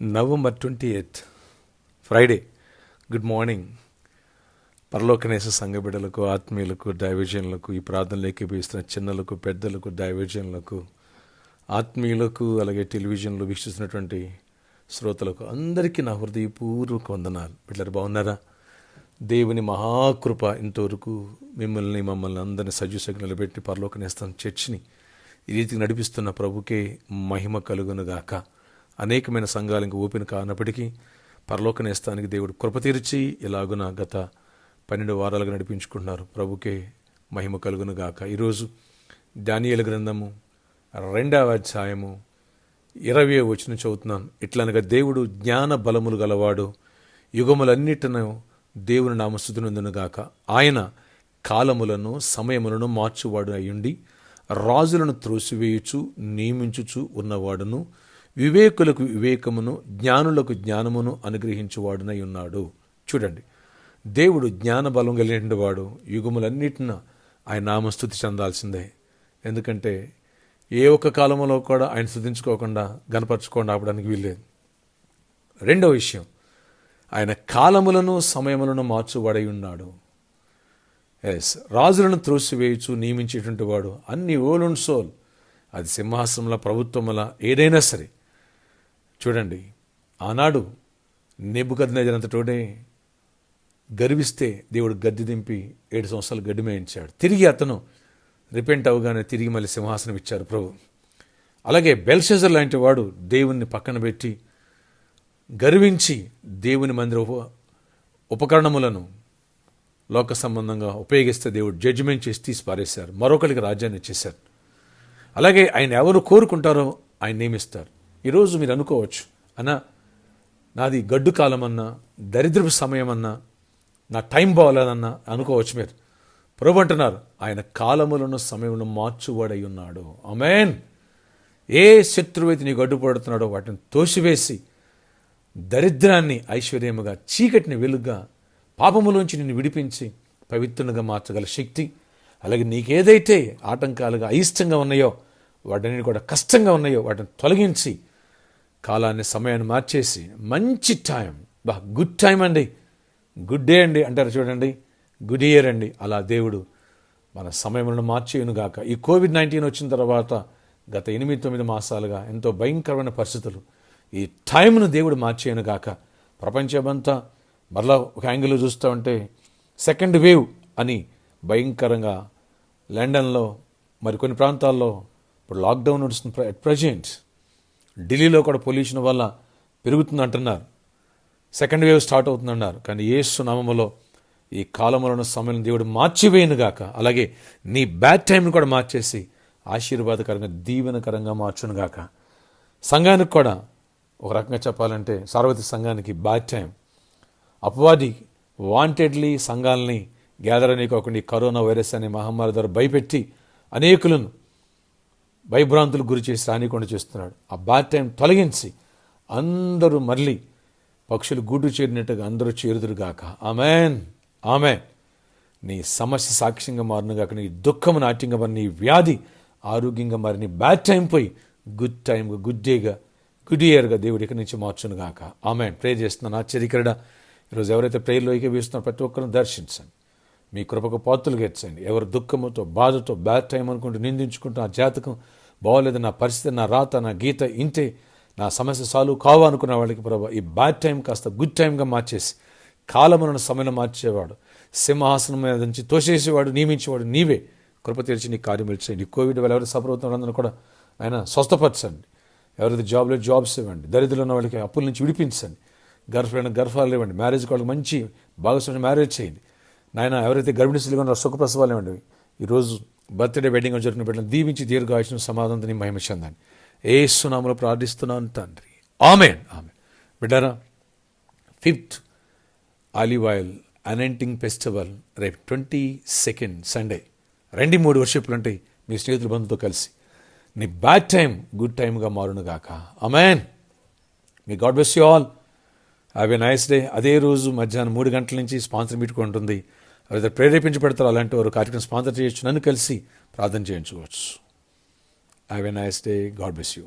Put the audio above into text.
November 28th, Friday. Good morning. పరలోకనేస సంఘ బిడ్డలకు, ఆత్మీయులకు, దైవజనులకు, ఈ ప్రార్థనలు ఏకీభవిస్తున్న చిన్నలకు, పెద్దలకు, దైవజనులకు, ఆత్మీయులకు, అలాగే టెలివిజన్లో వీక్షిస్తున్నటువంటి శ్రోతలకు అందరికీ నా హృదయపూర్వక వందనాలు. బిడ్డలు బాగున్నారా? దేవుని మహాకృప ఇంతవరకు మమ్మల్ని అందరినీ సజీవంగా నిలబెట్టి పరలోకనేస్తాం చర్చిని ఈ రీతికి నడిపిస్తున్న ప్రభుకే మహిమ కలుగునుగాక. అనేకమైన సంఘాలు ఇంకా ఓపెన్ కానప్పటికీ పరలోకనేస్తానికి దేవుడు కృప తీర్చి ఇలాగున గత 12 వారాలుగా నడిపించుకుంటున్నారు. ప్రభుకే మహిమ కలుగునుగాక. ఈరోజు దానియేలు గ్రంథము 2వ అధ్యాయము 20వ వచనం చదువుతున్నాను. ఇట్లనగా దేవుడు జ్ఞాన బలములు గలవాడు, యుగములన్నిటిను దేవుని నామస్తుతినందునుగాక. ఆయన కాలములను సమయములను మార్చువాడు అయ్యుండి రాజులను త్రోసివేయుచు నియమించుచు ఉన్నవాడును, వివేకులకు వివేకమును, జ్ఞానులకు జ్ఞానమును అనుగ్రహించువాడునై ఉన్నాడు. చూడండి, దేవుడు జ్ఞాన బలం కలిగిన వాడు. యుగములన్నిటిన ఆయన నామస్తుతి చెందాల్సిందే. ఎందుకంటే ఏ ఒక్క కాలంలో కూడా ఆయన స్తుతించుకోకుండా గనపరచుకోకుండా ఆపడానికి వీల్లేదు. రెండవ విషయం, ఆయన కాలములను సమయములను మార్చువాడై ఉన్నాడు. రాజులను త్రోసివేయచ్చు నియమించేటువంటి వాడు. అన్ని ఓల్ అండ్ సోల్, అది సింహాసనంలో, ప్రభుత్వముల, ఏదైనా సరే. చూడండి, ఆనాడు నెబుకద్నెజరంతటోడే గర్విస్తే దేవుడు గద్దె దింపి 7 సంవత్సరాలు గడ్డి మేయించాడు. తిరిగి అతను రిపెంట్ అవగానే తిరిగి మళ్ళీ సింహాసనం ఇచ్చారు ప్రభు. అలాగే బెల్షెజర్ లాంటి వాడు దేవుణ్ణి పక్కన పెట్టి గర్వించి దేవుని మందిర ఉపకరణములను లోక సంబంధంగా ఉపయోగిస్తే దేవుడు జడ్జిమెంట్ చేసి తీసి పారేశారు. మరొకరికి రాజ్యాన్ని ఇచ్చేశారు. అలాగే ఆయన ఎవరు కోరుకుంటారో ఆయన నియమిస్తారు. ఈరోజు మీరు అనుకోవచ్చు, అన్నా నాది గడ్డు కాలం అన్నా, దరిద్రపు సమయం అన్నా, నా టైం బాగోలేదన్నా అనుకోవచ్చు మీరు. ప్రభు అంటున్నారు ఆయన కాలములను సమయములను మార్చువాడై ఉన్నాడు. ఆమేన్. ఏ శత్రువు అయితే నీకు అడ్డుపడుతున్నాడో వాటిని తోసివేసి దరిద్రాన్ని ఐశ్వర్యముగా, చీకటిని వెలుగుగా, పాపములోంచి నిన్ను విడిపించి పవిత్రునిగా మార్చగల శక్తి, అలాగే నీకేదైతే ఆటంకాలుగా అయిష్టంగా ఉన్నాయో, వాటిని కూడా కష్టంగా ఉన్నాయో వాటిని తొలగించి కాలాన్ని, సమయాన్ని మార్చేసి మంచి టైం, గుడ్ టైం అండి, గుడ్ డే అండి అంటారు చూడండి, గుడ్ ఇయర్ అండి. అలా దేవుడు మన సమయములను మార్చేయునుగాక. ఈ కోవిడ్-19 వచ్చిన తర్వాత గత 8-9 మాసాలుగా ఎంతో భయంకరమైన పరిస్థితులు, ఈ టైంను దేవుడు మార్చేయునుగాక. ప్రపంచమంతా మరలా ఒక యాంగిల్ చూస్తూ ఉంటే సెకండ్ వేవ్ అని భయంకరంగా లండన్లో, మరికొన్ని ప్రాంతాల్లో ఇప్పుడు లాక్డౌన్ నడుస్తుంది. అట్ ప్రజెంట్ ఢిల్లీలో కూడా పొల్యూషన్ వల్ల పెరుగుతుంది అంటున్నారు. సెకండ్ వేవ్ స్టార్ట్ అవుతుందన్నారు. కానీ యేసు నామములో ఈ కాలములను, సమయం దేవుడు మార్చివేయునుగాక. అలాగే నీ బ్యాడ్ టైంను కూడా మార్చేసి ఆశీర్వాదకరంగా, దీవెనకరంగా మార్చునుగాక. సంఘానికి కూడా ఒక రకంగా చెప్పాలంటే, సార్వత్రిక సంఘానికి బ్యాడ్ టైం. అపవాది వాంటెడ్లీ సంఘాలని గ్యాదర్ అనేకోకుండా ఈ కరోనా వైరస్ అనే మహమ్మారి ద్వారా భయపెట్టి అనేకులను భయభ్రాంతులు గురి చేసి రానికుండా చేస్తున్నాడు. ఆ బ్యాడ్ టైం తొలగించి అందరూ మళ్ళీ పక్షులు గూడు చేరినట్టుగా అందరూ చేరుదురుగాక. ఆమేన్, ఆమేన్. నీ సమస్య సాక్ష్యంగా మారునుగాక. నీ దుఃఖము నాట్యంగా మారి, నీ వ్యాధి ఆరోగ్యంగా మారి, నీ బ్యాడ్ టైం పోయి గుడ్ టైంగా, గుడ్ డేగా, గుడ్ ఇయర్గా దేవుడి ఇక్కడి నుంచి మార్చునుగాక. ఆమేన్. ప్రే చేస్తున్నాను. ఆశ్చర్యకరుడా, ఈరోజు ఎవరైతే ప్రేయర్లో ఏకీభవిస్తున్నారో ప్రతి ఒక్కరిని దర్శించండి. మీ కృపకు పాత్రలుగా ఎచ్చండి. ఎవరు దుఃఖముతో, బాధతో, బ్యాడ్ టైం అనుకుంటూ నిందించుకుంటూ, నా జాతకం బాగోలేదు, నా పరిస్థితి, నా రాత, నా గీత ఇంతే, నా సమస్య సాల్వ్ కావా అనుకున్న వాళ్ళకి ప్రభు ఈ బ్యాడ్ టైం కాస్త గుడ్ టైంగా మార్చేసి కాలములను సమయం మార్చేవాడు, సింహాసనం మీద నుంచి తోసేసేవాడు, నియమించేవాడు నీవే. కృప తెరిచి నీ కార్యం చేయండి. కోవిడ్ వల్ల ఎవరు సఫర్ అవుతున్నారు అందరూ కూడా ఆయన స్వస్థపరచండి. ఎవరైతే జాబ్లో జాబ్స్ ఇవ్వండి. దరిద్రులు ఉన్న వాళ్ళకి అప్పుల నుంచి విడిపించండి. గర్భాలు గర్భాలు ఇవ్వండి. మ్యారేజ్ వాళ్ళకి మంచి భాగస్వామి మ్యారేజ్ చేయండి. నాయన ఎవరైతే గర్భిణీలు ఉన్నారో సుఖప్రసవాలు ఇవ్వండి. ఈరోజు బర్త్డే, వెడ్డింగ్ జరిగిన బిడ్డలను దీవించి దీర్ఘాయుష్ను, సమాధానం, మహిమ చెందండి. యేసు నామములో ప్రార్థిస్తున్నాను తండ్రి. ఆమేన్, ఆమేన్. బిడ్డారా, 5th ఆలివ్ ఆయిల్ అనెంటింగ్ ఫెస్టివల్ రేపు 22nd సండే. 2-3 వర్షిప్లు అంటే మీ స్నేహితుల బంధుతో కలిసి నీ బ్యాడ్ టైం గుడ్ టైంగా మారునుగాక. ఆమేన్. మీ God bless you all. Have a nice day. అదే రోజు మధ్యాహ్నం 3 గంటల నుంచి స్పాన్సర్ మీటింగ్ ఉంటుంది. ఎవరైతే ప్రేరేపించి పెడతారో అలాంటి వారు కార్యక్రమం స్పాన్సర్ చేయొచ్చు, నన్ను కలిసి ప్రార్థన చేయించుకోవచ్చు. Have a nice day. God bless you.